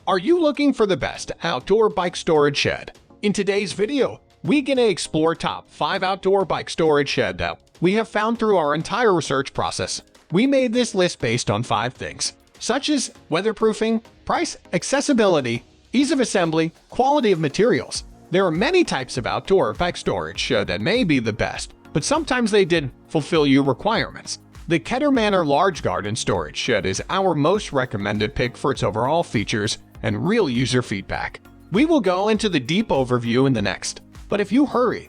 Are you looking for the best outdoor bike storage shed? In today's video, we're gonna explore top 5 outdoor bike storage shed that we have found through our entire research process. We made this list based on 5 things, such as weatherproofing, price, accessibility, ease of assembly, quality of materials. There are many types of outdoor bike storage shed that may be the best, but sometimes they didn't fulfill your requirements. The Keter Manor large garden storage shed is our most recommended pick for its overall features and real user feedback. We will go into the deep overview in the next, but if you hurry,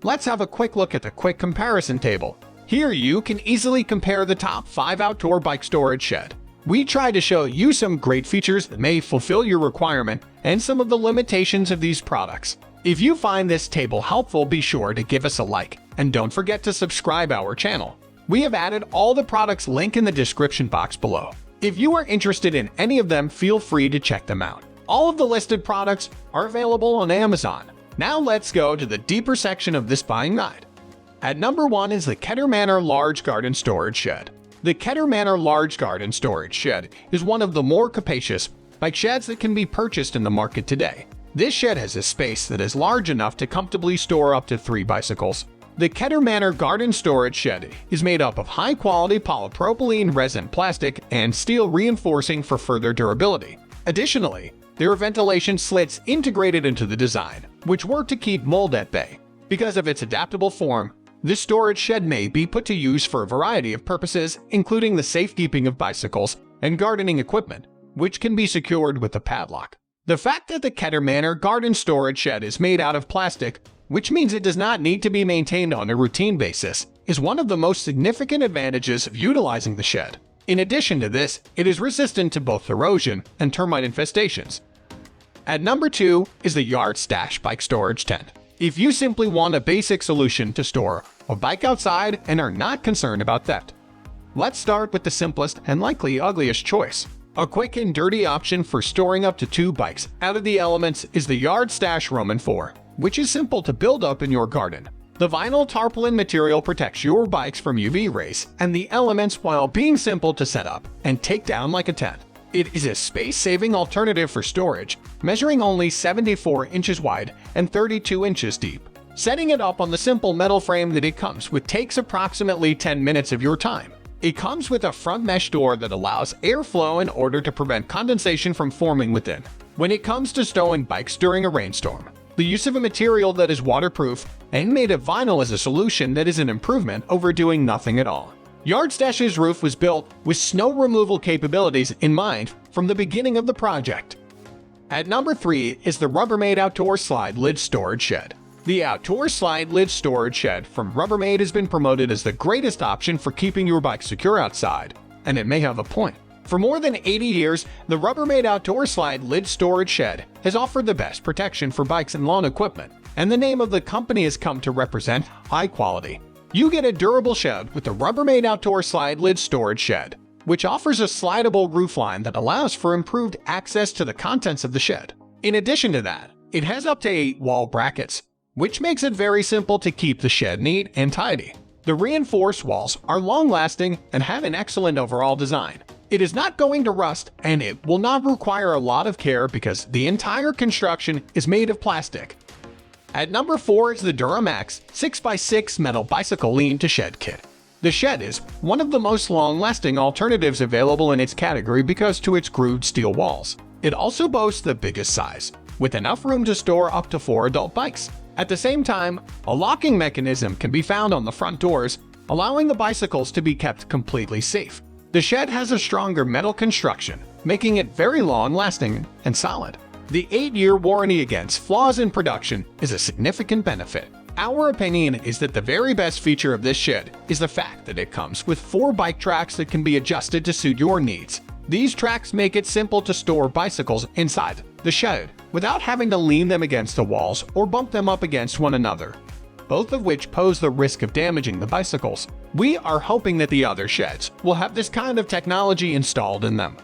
let's have a quick look at the quick comparison table. Here you can easily compare the top 5 outdoor bike storage shed. We try to show you some great features that may fulfill your requirement and some of the limitations of these products. If you find this table helpful, be sure to give us a like and don't forget to subscribe our channel. We have added all the products link in the description box below. If you are interested in any of them, feel free to check them out. All of the listed products are available on Amazon. Now let's go to the deeper section of this buying guide. At number 1 is the Keter Manor Large Garden Storage Shed. The Keter Manor Large Garden Storage Shed is one of the more capacious bike sheds that can be purchased in the market today. This shed has a space that is large enough to comfortably store up to 3 bicycles. The Keter Manor Garden Storage Shed is made up of high-quality polypropylene resin plastic and steel reinforcing for further durability. Additionally, there are ventilation slits integrated into the design, which work to keep mold at bay. Because of its adaptable form, this storage shed may be put to use for a variety of purposes, including the safekeeping of bicycles and gardening equipment, which can be secured with a padlock. The fact that the Keter Manor Garden Storage Shed is made out of plastic, which means it does not need to be maintained on a routine basis, is one of the most significant advantages of utilizing the shed. In addition to this, it is resistant to both erosion and termite infestations. At number 2 is the YardStash Bike Storage Tent. If you simply want a basic solution to store a bike outside and are not concerned about theft, let's start with the simplest and likely ugliest choice. A quick and dirty option for storing up to 2 bikes out of the elements is the YardStash Roman 4, which is simple to build up in your garden. The vinyl tarpaulin material protects your bikes from UV rays and the elements while being simple to set up and take down like a tent. It is a space-saving alternative for storage, measuring only 74 inches wide and 32 inches deep. Setting it up on the simple metal frame that it comes with takes approximately 10 minutes of your time. It comes with a front mesh door that allows airflow in order to prevent condensation from forming within. When it comes to stowing bikes during a rainstorm, the use of a material that is waterproof and made of vinyl is a solution that is an improvement over doing nothing at all. YardStash's roof was built with snow removal capabilities in mind from the beginning of the project. At number 3 is the Rubbermaid Outdoor Slide Lid Storage Shed. The Outdoor Slide Lid Storage Shed from Rubbermaid has been promoted as the greatest option for keeping your bike secure outside, and it may have a point. For more than 80 years, the Rubbermaid Outdoor Slide Lid Storage Shed has offered the best protection for bikes and lawn equipment, and the name of the company has come to represent high quality. You get a durable shed with the Rubbermaid Outdoor Slide Lid Storage Shed, which offers a slidable roofline that allows for improved access to the contents of the shed. In addition to that, it has up to 8 wall brackets, which makes it very simple to keep the shed neat and tidy. The reinforced walls are long-lasting and have an excellent overall design. It is not going to rust, and it will not require a lot of care because the entire construction is made of plastic. At number 4 is the DuraMax 6x6 Metal Bicycle Lean-to-Shed Kit. The shed is one of the most long-lasting alternatives available in its category because to its grooved steel walls. It also boasts the biggest size, with enough room to store up to 4 adult bikes. At the same time, a locking mechanism can be found on the front doors, allowing the bicycles to be kept completely safe. The shed has a stronger metal construction, making it very long-lasting and solid. The 8-year warranty against flaws in production is a significant benefit. Our opinion is that the very best feature of this shed is the fact that it comes with 4 bike tracks that can be adjusted to suit your needs. These tracks make it simple to store bicycles inside the shed without having to lean them against the walls or bump them up against one another, both of which pose the risk of damaging the bicycles. We are hoping that the other sheds will have this kind of technology installed in them.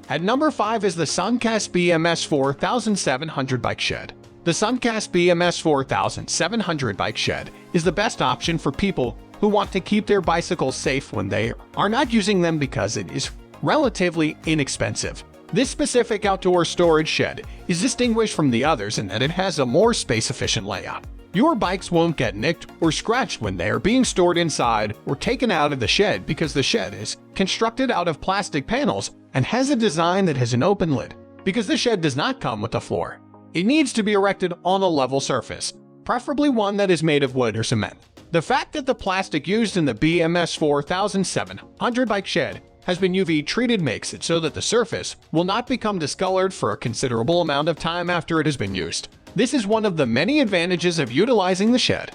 At number 5 is the Suncast BMS 4700 Bike Shed. The Suncast BMS 4700 Bike Shed is the best option for people who want to keep their bicycles safe when they are not using them because it is relatively inexpensive. This specific outdoor storage shed is distinguished from the others in that it has a more space-efficient layout. Your bikes won't get nicked or scratched when they are being stored inside or taken out of the shed because the shed is constructed out of plastic panels and has a design that has an open lid. Because the shed does not come with a floor, it needs to be erected on a level surface, preferably one that is made of wood or cement. The fact that the plastic used in the BMS 4700 bike shed has been UV treated makes it so that the surface will not become discolored for a considerable amount of time after it has been used. This is one of the many advantages of utilizing the shed.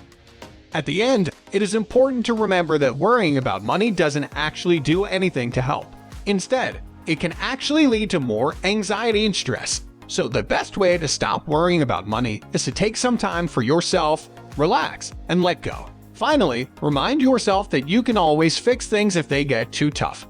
At the end, it is important to remember that worrying about money doesn't actually do anything to help. Instead, it can actually lead to more anxiety and stress. So the best way to stop worrying about money is to take some time for yourself, relax, and let go. Finally, remind yourself that you can always fix things if they get too tough.